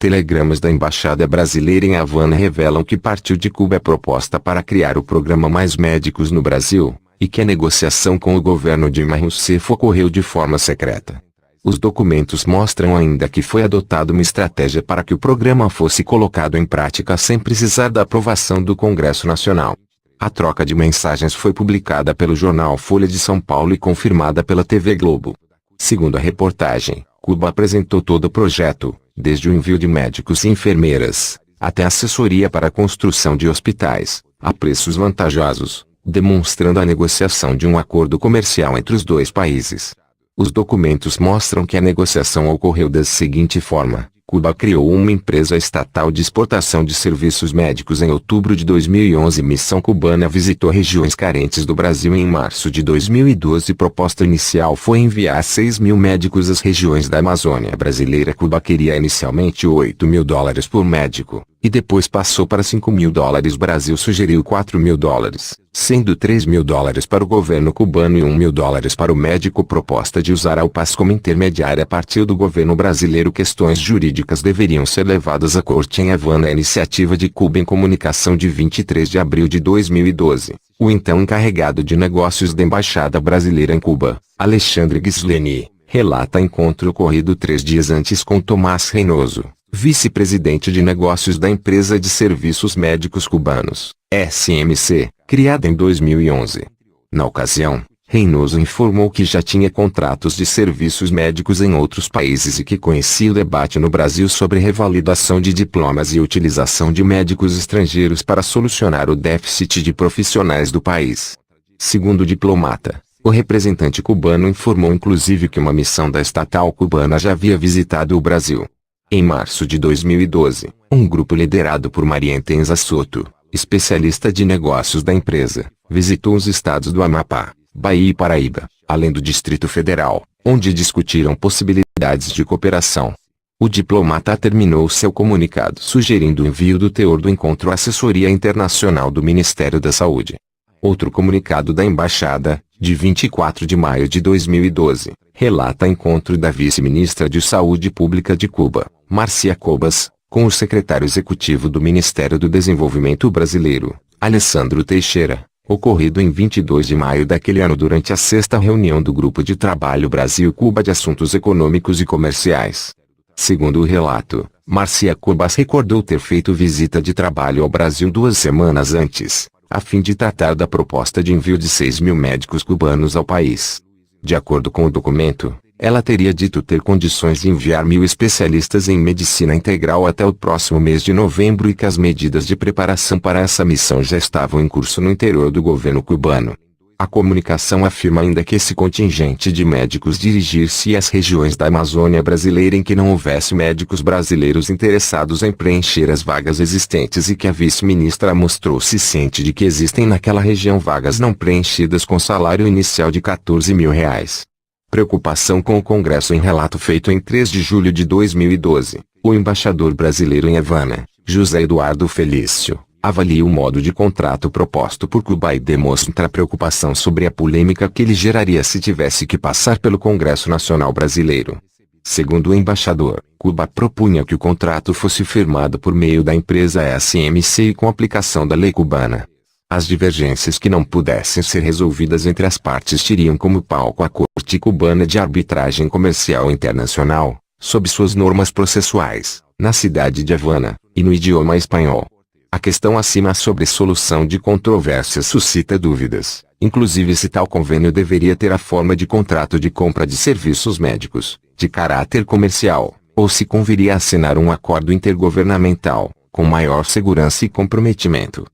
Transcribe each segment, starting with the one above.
Telegramas da Embaixada Brasileira em Havana revelam que partiu de Cuba a proposta para criar o programa Mais Médicos no Brasil, e que a negociação com o governo Dilma Rousseff ocorreu de forma secreta. Os documentos mostram ainda que foi adotada uma estratégia para que o programa fosse colocado em prática sem precisar da aprovação do Congresso Nacional. A troca de mensagens foi publicada pelo jornal Folha de São Paulo e confirmada pela TV Globo. Segundo a reportagem, Cuba apresentou todo o projeto, desde o envio de médicos e enfermeiras, até assessoria para a construção de hospitais, a preços vantajosos, demonstrando a negociação de um acordo comercial entre os dois países. Os documentos mostram que a negociação ocorreu da seguinte forma: Cuba criou uma empresa estatal de exportação de serviços médicos em outubro de 2011. Missão cubana visitou regiões carentes do Brasil em março de 2012. Proposta inicial foi enviar 6.000 médicos às regiões da Amazônia brasileira. Cuba queria inicialmente $8.000 por médico, e depois passou para $5.000. Brasil sugeriu $4.000, sendo $3.000 para o governo cubano e $1.000 para o médico. Proposta de usar a UPAS como intermediária partiu do governo brasileiro. Questões jurídicas deveriam ser levadas à corte em Havana. A iniciativa de Cuba em comunicação de 23 de abril de 2012. O então encarregado de negócios da Embaixada Brasileira em Cuba, Alexandre Ghisleni, relata encontro ocorrido 3 dias antes com Tomás Reynoso, vice-presidente de negócios da empresa de serviços médicos cubanos, SMC, criada em 2011. Na ocasião, Reynoso informou que já tinha contratos de serviços médicos em outros países e que conhecia o debate no Brasil sobre revalidação de diplomas e utilização de médicos estrangeiros para solucionar o déficit de profissionais do país. Segundo o diplomata, o representante cubano informou inclusive que uma missão da estatal cubana já havia visitado o Brasil. Em março de 2012, um grupo liderado por Maria Entenza Soto, especialista de negócios da empresa, visitou os estados do Amapá, Bahia e Paraíba, além do Distrito Federal, onde discutiram possibilidades de cooperação. O diplomata terminou seu comunicado sugerindo o envio do teor do encontro à Assessoria Internacional do Ministério da Saúde. Outro comunicado da Embaixada, de 24 de maio de 2012, relata encontro da vice-ministra de Saúde Pública de Cuba, Marcia Cobas, com o secretário executivo do Ministério do Desenvolvimento Brasileiro, Alessandro Teixeira, ocorrido em 22 de maio daquele ano durante a 6ª reunião do Grupo de Trabalho Brasil-Cuba de Assuntos Econômicos e Comerciais. Segundo o relato, Marcia Cobas recordou ter feito visita de trabalho ao Brasil 2 semanas antes, a fim de tratar da proposta de envio de 6.000 médicos cubanos ao país. De acordo com o documento, ela teria dito ter condições de enviar 1.000 especialistas em medicina integral até o próximo mês de novembro e que as medidas de preparação para essa missão já estavam em curso no interior do governo cubano. A comunicação afirma ainda que esse contingente de médicos dirigir-se às regiões da Amazônia brasileira em que não houvesse médicos brasileiros interessados em preencher as vagas existentes e que a vice-ministra mostrou-se ciente de que existem naquela região vagas não preenchidas com salário inicial de R$14.000. Preocupação com o Congresso. Em relato feito em 3 de julho de 2012, o embaixador brasileiro em Havana, José Eduardo Felício, avalia o modo de contrato proposto por Cuba e demonstra preocupação sobre a polêmica que ele geraria se tivesse que passar pelo Congresso Nacional Brasileiro. Segundo o embaixador, Cuba propunha que o contrato fosse firmado por meio da empresa SMC e com aplicação da lei cubana. As divergências que não pudessem ser resolvidas entre as partes teriam como palco a Corte Cubana de Arbitragem Comercial Internacional, sob suas normas processuais, na cidade de Havana, e no idioma espanhol. A questão acima sobre solução de controvérsias suscita dúvidas, inclusive se tal convênio deveria ter a forma de contrato de compra de serviços médicos, de caráter comercial, ou se conviria assinar um acordo intergovernamental, com maior segurança e comprometimento.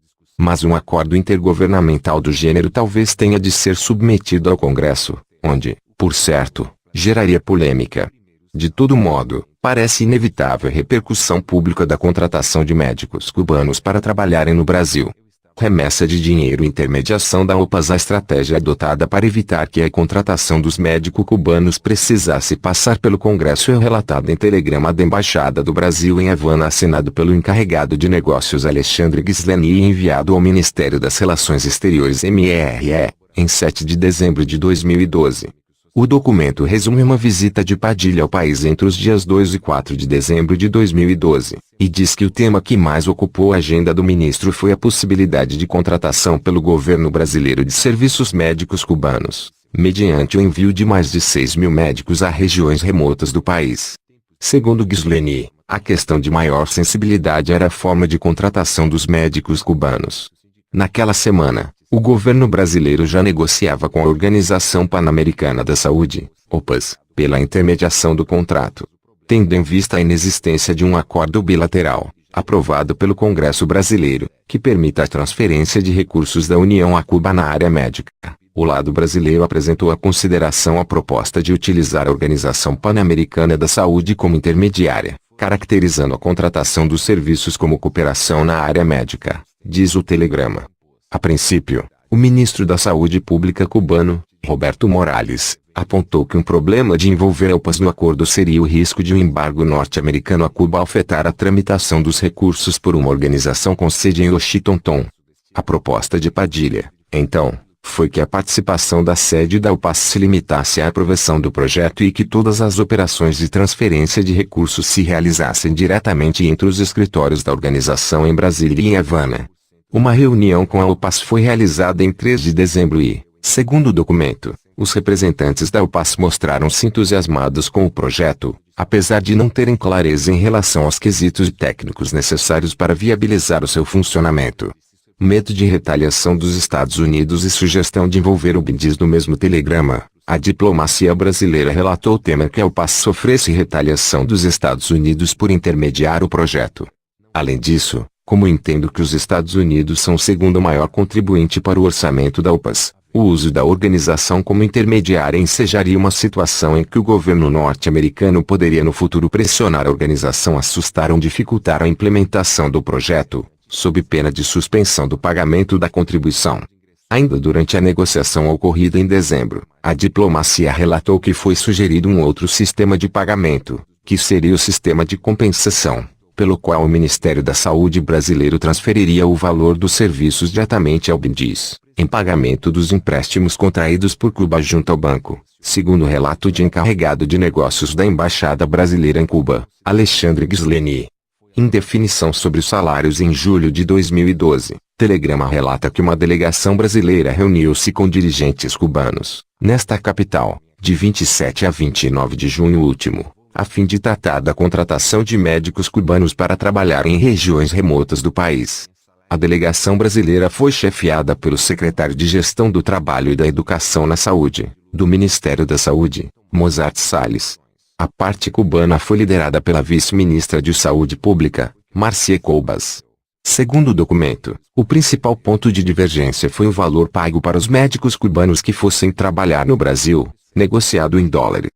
Mas um acordo intergovernamental do gênero talvez tenha de ser submetido ao Congresso, onde, por certo, geraria polêmica. De todo modo, parece inevitável a repercussão pública da contratação de médicos cubanos para trabalharem no Brasil. Remessa de dinheiro e intermediação da OPAS. A estratégia adotada para evitar que a contratação dos médicos cubanos precisasse passar pelo Congresso é relatada em telegrama da Embaixada do Brasil em Havana assinado pelo encarregado de negócios Alexandre Ghisleni e enviado ao Ministério das Relações Exteriores MRE, em 7 de dezembro de 2012. O documento resume uma visita de Padilha ao país entre os dias 2 e 4 de dezembro de 2012, e diz que o tema que mais ocupou a agenda do ministro foi a possibilidade de contratação pelo governo brasileiro de serviços médicos cubanos, mediante o envio de mais de 6.000 médicos a regiões remotas do país. Segundo Ghisleni, a questão de maior sensibilidade era a forma de contratação dos médicos cubanos. Naquela semana, o governo brasileiro já negociava com a Organização Pan-Americana da Saúde, OPAS, pela intermediação do contrato. Tendo em vista a inexistência de um acordo bilateral, aprovado pelo Congresso brasileiro, que permita a transferência de recursos da União a Cuba na área médica, o lado brasileiro apresentou à consideração a proposta de utilizar a Organização Pan-Americana da Saúde como intermediária, caracterizando a contratação dos serviços como cooperação na área médica, diz o telegrama. A princípio, o ministro da Saúde Pública cubano, Roberto Morales, apontou que um problema de envolver a OPAS no acordo seria o risco de um embargo norte-americano a Cuba afetar a tramitação dos recursos por uma organização com sede em Washington. A proposta de Padilha, então, foi que a participação da sede da OPAS se limitasse à aprovação do projeto e que todas as operações de transferência de recursos se realizassem diretamente entre os escritórios da organização em Brasília e em Havana. Uma reunião com a OPAS foi realizada em 3 de dezembro e, segundo o documento, os representantes da OPAS mostraram-se entusiasmados com o projeto, apesar de não terem clareza em relação aos quesitos técnicos necessários para viabilizar o seu funcionamento. Medo de retaliação dos Estados Unidos e sugestão de envolver o BID. Diz no mesmo telegrama, a diplomacia brasileira relatou temer que a OPAS sofresse retaliação dos Estados Unidos por intermediar o projeto. Além disso, como entendo que os Estados Unidos são o segundo maior contribuinte para o orçamento da OPAS, o uso da organização como intermediária ensejaria uma situação em que o governo norte-americano poderia no futuro pressionar a organização a assustar ou dificultar a implementação do projeto, sob pena de suspensão do pagamento da contribuição. Ainda durante a negociação ocorrida em dezembro, a diplomacia relatou que foi sugerido um outro sistema de pagamento, que seria o sistema de compensação, pelo qual o Ministério da Saúde brasileiro transferiria o valor dos serviços diretamente ao BNDES, em pagamento dos empréstimos contraídos por Cuba junto ao banco, segundo o relato de encarregado de negócios da Embaixada Brasileira em Cuba, Alexandre Ghisleni. Em definição sobre os salários em julho de 2012, telegrama relata que uma delegação brasileira reuniu-se com dirigentes cubanos, nesta capital, de 27 a 29 de junho último, a fim de tratar da contratação de médicos cubanos para trabalhar em regiões remotas do país. A delegação brasileira foi chefiada pelo secretário de Gestão do Trabalho e da Educação na Saúde, do Ministério da Saúde, Mozart Salles. A parte cubana foi liderada pela vice-ministra de Saúde Pública, Marcia Colbas. Segundo o documento, o principal ponto de divergência foi o valor pago para os médicos cubanos que fossem trabalhar no Brasil, negociado em dólares.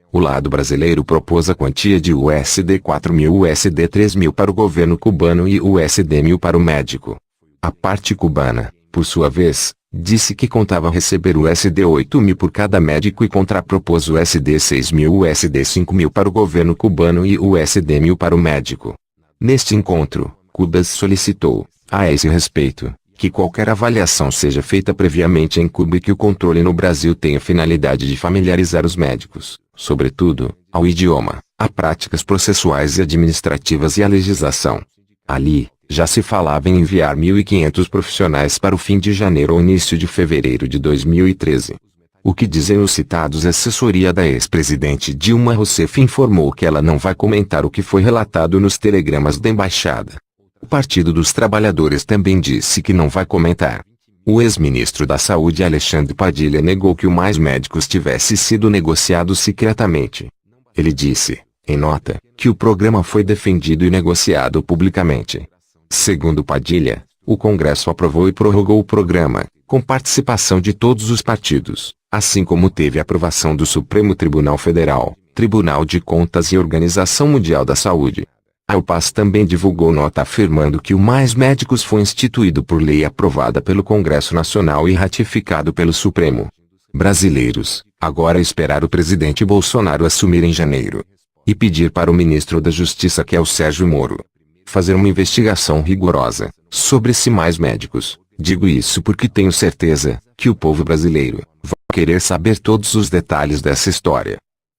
O lado brasileiro propôs a quantia de USD 4.000 USD 3.000 para o governo cubano e USD 1.000 para o médico. A parte cubana, por sua vez, disse que contava receber USD 8.000 por cada médico e contrapropôs USD 6.000 USD 5.000 para o governo cubano e USD 1.000 para o médico. Neste encontro, Cuba solicitou, a esse respeito, que qualquer avaliação seja feita previamente em Cuba e que o controle no Brasil tenha finalidade de familiarizar os médicos, sobretudo, ao idioma, a práticas processuais e administrativas e à legislação. Ali, já se falava em enviar 1.500 profissionais para o fim de janeiro ou início de fevereiro de 2013. O que dizem os citados? A assessoria da ex-presidente Dilma Rousseff informou que ela não vai comentar o que foi relatado nos telegramas da embaixada. O Partido dos Trabalhadores também disse que não vai comentar. O ex-ministro da Saúde Alexandre Padilha negou que o Mais Médicos tivesse sido negociado secretamente. Ele disse, em nota, que o programa foi defendido e negociado publicamente. Segundo Padilha, o Congresso aprovou e prorrogou o programa, com participação de todos os partidos, assim como teve a aprovação do Supremo Tribunal Federal, Tribunal de Contas e Organização Mundial da Saúde. A OPAS também divulgou nota afirmando que o Mais Médicos foi instituído por lei aprovada pelo Congresso Nacional e ratificado pelo Supremo. Brasileiros, agora esperar o presidente Bolsonaro assumir em janeiro. E pedir para o ministro da Justiça, que é o Sérgio Moro, fazer uma investigação rigorosa sobre esses Mais Médicos. Digo isso porque tenho certeza que o povo brasileiro vai querer saber todos os detalhes dessa história.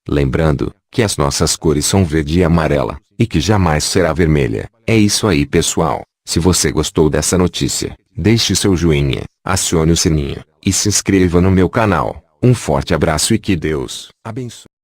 Lembrando que as nossas cores são verde e amarela, e que jamais será vermelha. É isso aí, pessoal. Se você gostou dessa notícia, deixe seu joinha, acione o sininho, e se inscreva no meu canal. Um forte abraço e que Deus abençoe.